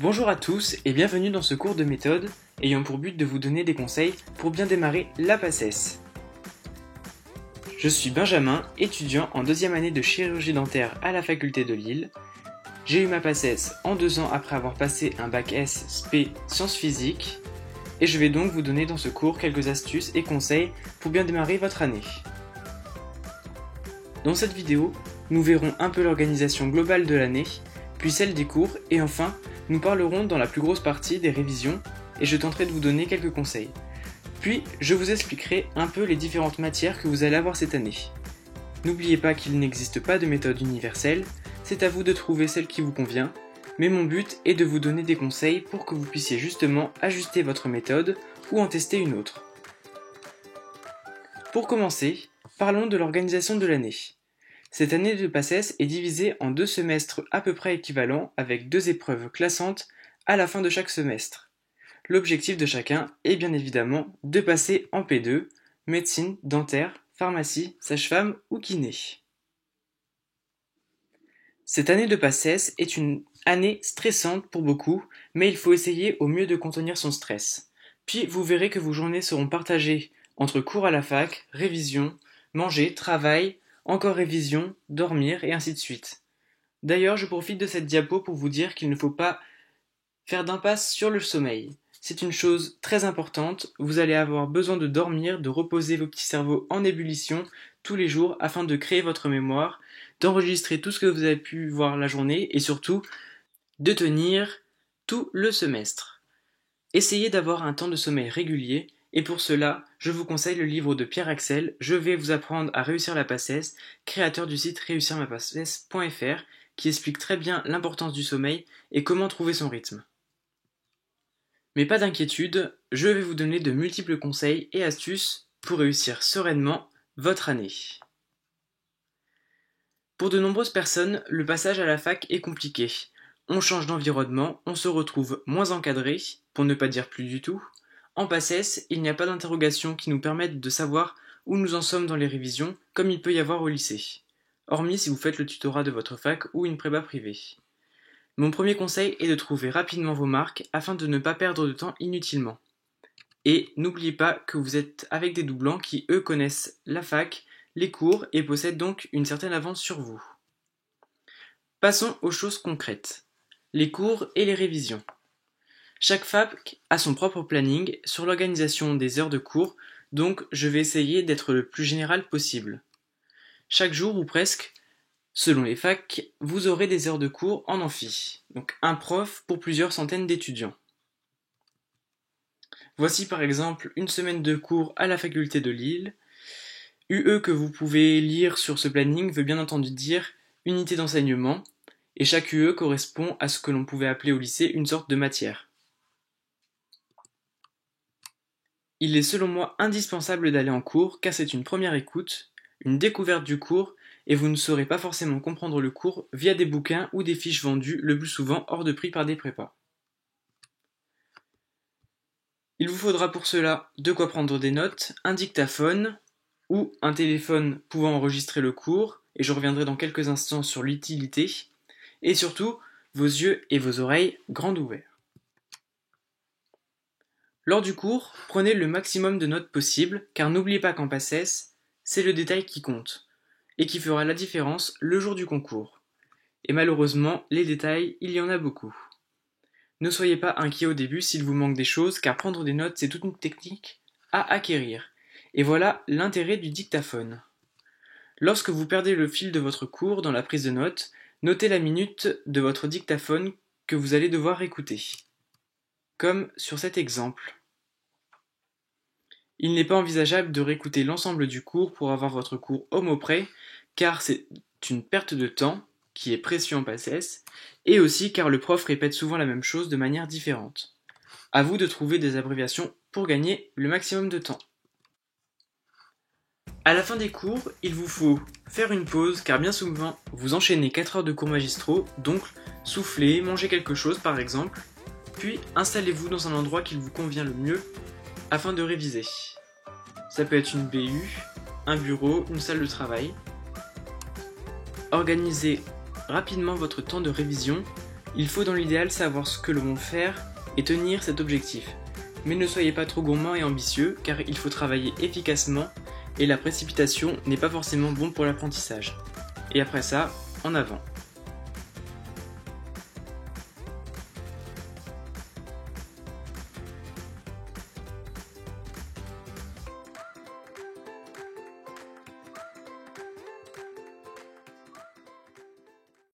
Bonjour à tous et bienvenue dans ce cours de méthode ayant pour but de vous donner des conseils pour bien démarrer la PACES. Je suis Benjamin, étudiant en deuxième année de chirurgie dentaire à la faculté de Lille. J'ai eu ma PACES en 2 ans après avoir passé un bac S spé sciences physiques et je vais donc vous donner dans ce cours quelques astuces et conseils pour bien démarrer votre année. Dans cette vidéo, nous verrons un peu l'organisation globale de l'année, puis celle des cours et enfin, nous parlerons dans la plus grosse partie des révisions et je tenterai de vous donner quelques conseils. Puis, je vous expliquerai un peu les différentes matières que vous allez avoir cette année. N'oubliez pas qu'il n'existe pas de méthode universelle, c'est à vous de trouver celle qui vous convient, mais mon but est de vous donner des conseils pour que vous puissiez justement ajuster votre méthode ou en tester une autre. Pour commencer, parlons de l'organisation de l'année. Cette année de PACES est divisée en 2 semestres à peu près équivalents avec 2 épreuves classantes à la fin de chaque semestre. L'objectif de chacun est bien évidemment de passer en P2, médecine, dentaire, pharmacie, sage-femme ou kiné. Cette année de PACES est une année stressante pour beaucoup, mais il faut essayer au mieux de contenir son stress. Puis vous verrez que vos journées seront partagées entre cours à la fac, révision, manger, travail, encore révision, dormir et ainsi de suite. D'ailleurs, je profite de cette diapo pour vous dire qu'il ne faut pas faire d'impasse sur le sommeil. C'est une chose très importante, vous allez avoir besoin de dormir, de reposer vos petits cerveaux en ébullition tous les jours afin de créer votre mémoire, d'enregistrer tout ce que vous avez pu voir la journée et surtout de tenir tout le semestre. Essayez d'avoir un temps de sommeil régulier et pour cela, je vous conseille le livre de Pierre Axel, Je vais vous apprendre à réussir la PACES, créateur du site réussirmapaces.fr, qui explique très bien l'importance du sommeil et comment trouver son rythme. Mais pas d'inquiétude, je vais vous donner de multiples conseils et astuces pour réussir sereinement votre année. Pour de nombreuses personnes, le passage à la fac est compliqué. On change d'environnement, on se retrouve moins encadré, pour ne pas dire plus du tout. En PACES, il n'y a pas d'interrogation qui nous permettent de savoir où nous en sommes dans les révisions, comme il peut y avoir au lycée. Hormis si vous faites le tutorat de votre fac ou une prépa privée. Mon premier conseil est de trouver rapidement vos marques afin de ne pas perdre de temps inutilement. Et n'oubliez pas que vous êtes avec des doublants qui, eux, connaissent la fac, les cours et possèdent donc une certaine avance sur vous. Passons aux choses concrètes. Les cours et les révisions. Chaque fac a son propre planning sur l'organisation des heures de cours, donc je vais essayer d'être le plus général possible. Chaque jour ou presque, selon les facs, vous aurez des heures de cours en amphi, donc un prof pour plusieurs centaines d'étudiants. Voici par exemple une semaine de cours à la faculté de Lille. UE que vous pouvez lire sur ce planning veut bien entendu dire unité d'enseignement, et chaque UE correspond à ce que l'on pouvait appeler au lycée une sorte de matière. Il est selon moi indispensable d'aller en cours car c'est une première écoute, une découverte du cours et vous ne saurez pas forcément comprendre le cours via des bouquins ou des fiches vendues le plus souvent hors de prix par des prépas. Il vous faudra pour cela de quoi prendre des notes, un dictaphone ou un téléphone pouvant enregistrer le cours et je reviendrai dans quelques instants sur l'utilité et surtout vos yeux et vos oreilles grands ouverts. Lors du cours, prenez le maximum de notes possible, car n'oubliez pas qu'en PACES, c'est le détail qui compte, et qui fera la différence le jour du concours. Et malheureusement, les détails, il y en a beaucoup. Ne soyez pas inquiets au début s'il vous manque des choses, car prendre des notes, c'est toute une technique à acquérir. Et voilà l'intérêt du dictaphone. Lorsque vous perdez le fil de votre cours dans la prise de notes, notez la minute de votre dictaphone que vous allez devoir écouter. Comme sur cet exemple. Il n'est pas envisageable de réécouter l'ensemble du cours pour avoir votre cours au mot près, car c'est une perte de temps, qui est précieux en PACES, et aussi car le prof répète souvent la même chose de manière différente. À vous de trouver des abréviations pour gagner le maximum de temps. À la fin des cours, il vous faut faire une pause, car bien souvent, vous enchaînez 4 heures de cours magistraux, donc soufflez, mangez quelque chose par exemple, puis installez-vous dans un endroit qui vous convient le mieux afin de réviser. Ça peut être une BU, un bureau, une salle de travail. Organisez rapidement votre temps de révision Il faut dans l'idéal savoir ce que l'on veut faire et tenir cet objectif. Mais ne soyez pas trop gourmand et ambitieux car il faut travailler efficacement et la précipitation n'est pas forcément bon pour l'apprentissage. Et après ça, en avant.